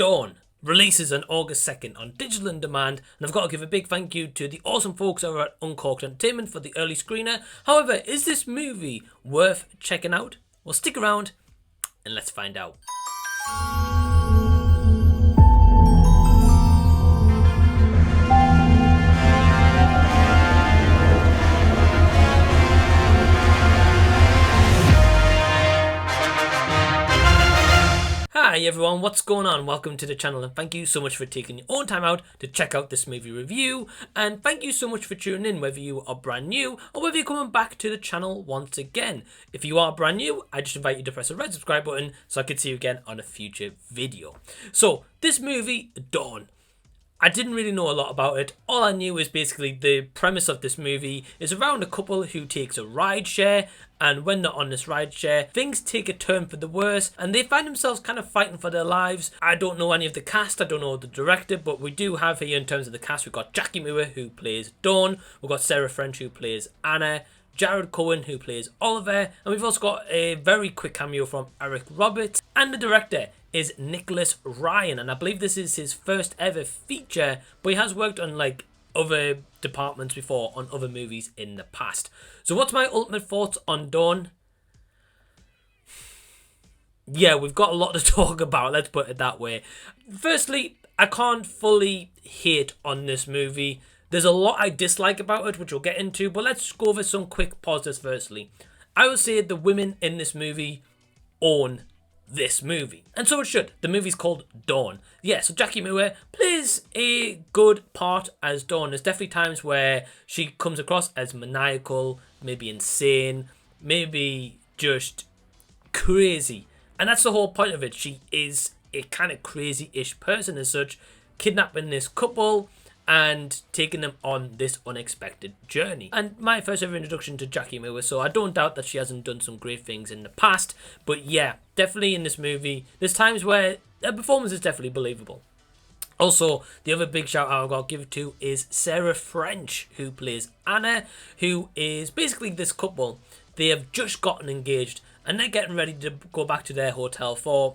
Dawn releases on August 2nd on digital on demand, and I've got to give a big thank you to the awesome folks over at Uncork'd Entertainment for the early screener. However, is this movie worth checking out? Well, stick around and let's find out. Hi everyone, what's going on? Welcome to the channel and thank you so much for taking your own time out to check out this movie review, and thank you so much for tuning in, whether you are brand new or whether you're coming back to the channel once again. If you are brand new, I just invite you to press the red subscribe button so I can see you again on a future video. So this movie, Dawn, I didn't really know a lot about it. All I knew is basically the premise of this movie is around a couple who takes a rideshare, and when they're on this rideshare, things take a turn for the worse and they find themselves kind of fighting for their lives. I don't know any of the cast, I don't know the director, but we do have here in terms of the cast, we've got Jackie Moore who plays Dawn, we've got Sarah French who plays Anna, Jared Cohn who plays Oliver, and we've also got a very quick cameo from Eric Roberts, and the director is Nicholas Ryan, and I believe this is his first ever feature, but he has worked on like other departments before on other movies in the past. So what's my ultimate thoughts on Dawn? Yeah, we've got a lot to talk about, let's put it that way. Firstly, I can't fully hate on this movie. There's a lot I dislike about it, which we'll get into, but let's go over some quick positives firstly. I would say the women in this movie own this movie, and so it should. The movie's called Dawn. Yeah, so Jackie Moore plays a good part as Dawn. There's definitely times where she comes across as maniacal, maybe insane, maybe just crazy, and that's the whole point of it. She is a kind of crazy-ish person as such, kidnapping this couple and taking them on this unexpected journey. And my first ever introduction to Jackie Moore, so I don't doubt that she hasn't done some great things in the past, but yeah, definitely in this movie, there's times where her performance is definitely believable. Also, the other big shout out I've got to give to is Sarah French, who plays Anna, who is basically this couple. They have just gotten engaged and they're getting ready to go back to their hotel for,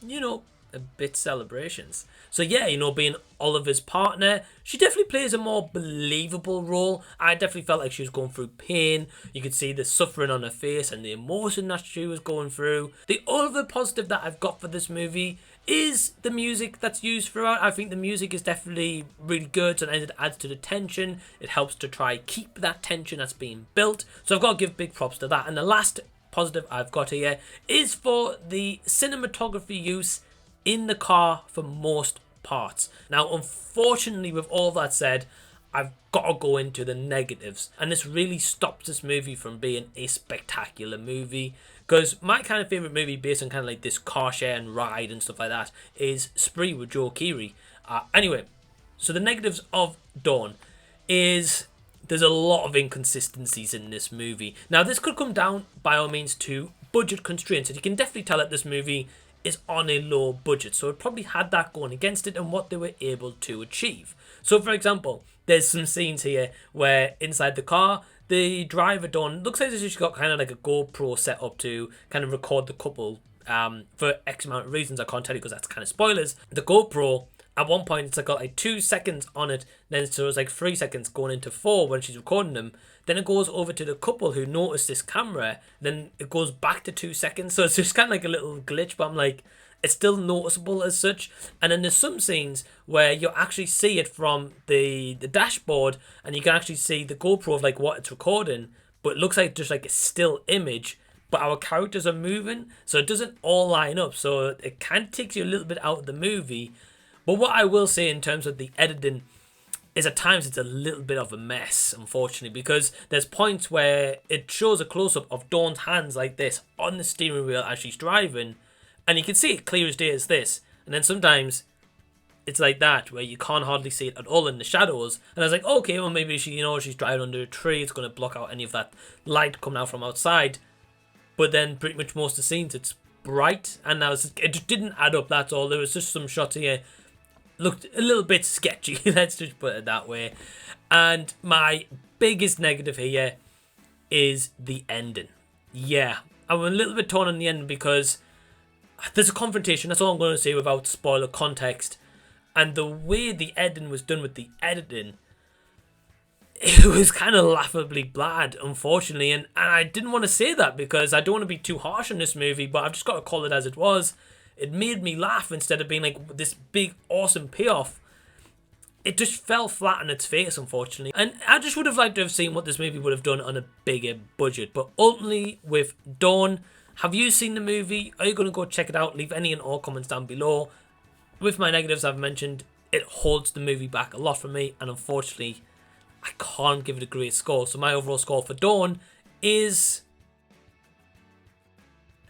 you know, a bit celebrations. So yeah, you know, being Oliver's partner, she definitely plays a more believable role. I definitely felt like she was going through pain. You could see the suffering on her face and the emotion that she was going through. The other positive that I've got for this movie is the music that's used throughout. I think the music is definitely really good, and it adds to the tension. It helps to try keep that tension that's being built. So I've got to give big props to that. And the last positive I've got here is for the cinematography use in the car for most parts. Now, unfortunately, with all that said, I've got to go into the negatives, and this really stops this movie from being a spectacular movie, because my kind of favourite movie based on kind of like this car share and ride and stuff like that is Spree with Joe Keery. Anyway, so the negatives of Dawn is there's a lot of inconsistencies in this movie. Now, this could come down by all means to budget constraints, and you can definitely tell that this movie is on a low budget, so it probably had that going against it and what they were able to achieve. So for example, there's some scenes here where inside the car, the driver Dawn looks like she's got kind of like a GoPro set up to kind of record the couple for X amount of reasons. I can't tell you because that's kind of spoilers. The GoPro at one point it's got like 2 seconds on it, then so it's like 3 seconds going into 4 when she's recording them. Then it goes over to the couple who notice this camera, then it goes back to 2 seconds, so it's just kind of like a little glitch, but I'm like, it's still noticeable as such. And then there's some scenes where you actually see it from the dashboard, and you can actually see the GoPro of like what it's recording, but it looks like just like a still image, but our characters are moving, so it doesn't all line up, so it kind of takes you a little bit out of the movie. But what I will say in terms of the editing is at times it's a little bit of a mess, unfortunately, because there's points where it shows a close-up of Dawn's hands like this on the steering wheel as she's driving, and you can see it clear as day as this, and then sometimes it's like that where you can't hardly see it at all in the shadows, and I was like, okay, well maybe she's driving under a tree, it's going to block out any of that light coming out from outside, but then pretty much most of the scenes it's bright, and it just didn't add up, that's all. There was just some shots here looked a little bit sketchy, let's just put it that way. And my biggest negative here is the ending. Yeah, I'm a little bit torn on the ending because there's a confrontation, that's all I'm going to say without spoiler context. And the way the editing was done with the editing, it was kind of laughably bad, unfortunately. And I didn't want to say that because I don't want to be too harsh on this movie, but I've just got to call it as it was. It made me laugh instead of being like this big, awesome payoff. It just fell flat on its face, unfortunately. And I just would have liked to have seen what this movie would have done on a bigger budget. But ultimately, with Dawn, have you seen the movie? Are you going to go check it out? Leave any and all comments down below. With my negatives I've mentioned, it holds the movie back a lot for me. And unfortunately, I can't give it a great score. So my overall score for Dawn is...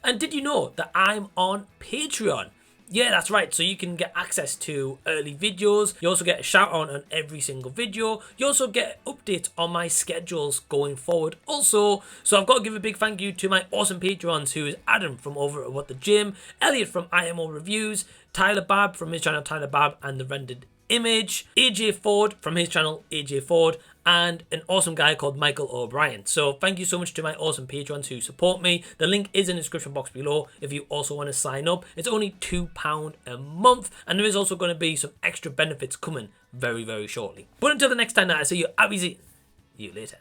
And did you know that I'm on Patreon? Yeah, that's right. So you can get access to early videos. You also get a shout out on every single video. You also get updates on my schedules going forward. Also, so I've got to give a big thank you to my awesome Patreons, who is Adam from over at What the Gym, Elliot from IMO Reviews, Tyler Babb from his channel Tyler Babb and the Rendered Image, AJ Ford from his channel AJ Ford, and an awesome guy called Michael O'Brien. So thank you so much to my awesome patrons who support me. The link is in the description box below if you also want to sign up. It's only £2 a month, and there is also going to be some extra benefits coming very, very shortly. But until the next time that I see you, I'll be seeing you later.